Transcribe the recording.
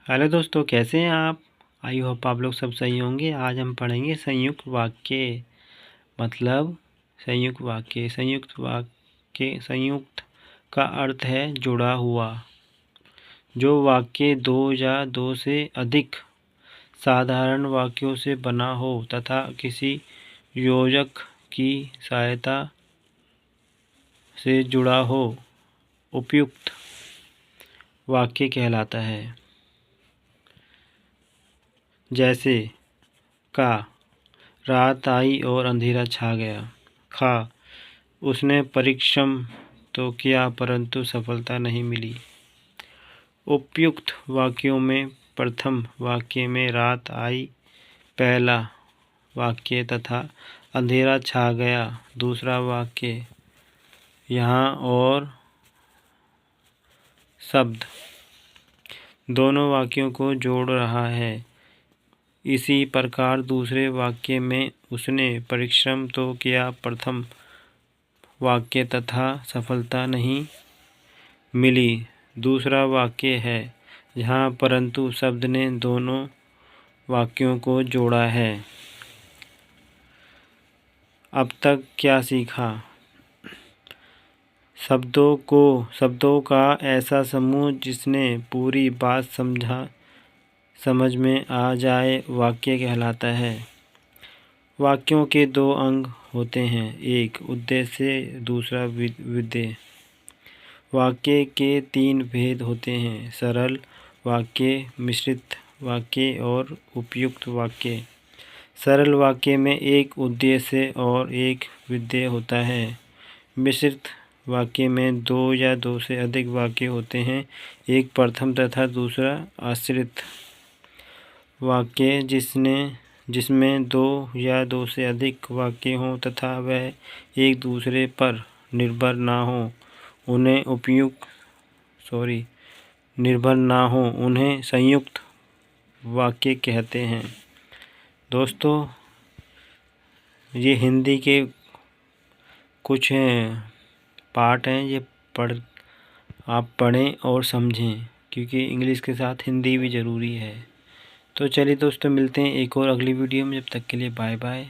Hello दोस्तों, कैसे हैं आप। आई होप आप लोग सब सही होंगे। आज हम पढ़ेंगे संयुक्त वाक्य। मतलब संयुक्त का अर्थ है जुड़ा हुआ। जो वाक्य दो या दो से अधिक साधारण वाक्यों से बना हो तथा किसी योजक की सहायता से जुड़ा हो, उपयुक्त वाक्य कहलाता है। जैसे का, रात आई और अंधेरा छा गया। खा, उसने परिश्रम तो किया परंतु सफलता नहीं मिली। उपयुक्त वाक्यों में प्रथम वाक्य में रात आई पहला वाक्य तथा अंधेरा छा गया दूसरा वाक्य यहाँ और शब्द दोनों वाक्यों को जोड़ रहा है। इसी प्रकार दूसरे वाक्य में उसने परिश्रम तो किया प्रथम वाक्य तथा सफलता नहीं मिली दूसरा वाक्य है यहाँ परंतु शब्द ने दोनों वाक्यों को जोड़ा है। अब तक क्या सीखा। शब्दों का ऐसा समूह जिसने पूरी बात समझ में आ जाए वाक्य कहलाता है। वाक्यों के दो अंग होते हैं, एक उद्देश्य दूसरा विधेय। वाक्य के तीन भेद होते हैं, सरल वाक्य, मिश्रित वाक्य और उपयुक्त वाक्य। सरल वाक्य में एक उद्देश्य और एक विधेय होता है। मिश्रित वाक्य में दो या दो से अधिक वाक्य होते हैं, एक प्रथम तथा दूसरा आश्रित वाक्य जिसमें दो या दो से अधिक वाक्य हों तथा वह एक दूसरे पर निर्भर ना हो उन्हें संयुक्त वाक्य कहते हैं। दोस्तों, ये हिंदी के कुछ पार्ट हैं, ये आप पढ़ें और समझें क्योंकि इंग्लिश के साथ हिंदी भी ज़रूरी है। तो चलिए दोस्तों, मिलते हैं एक और अगली वीडियो में। जब तक के लिए बाय बाय।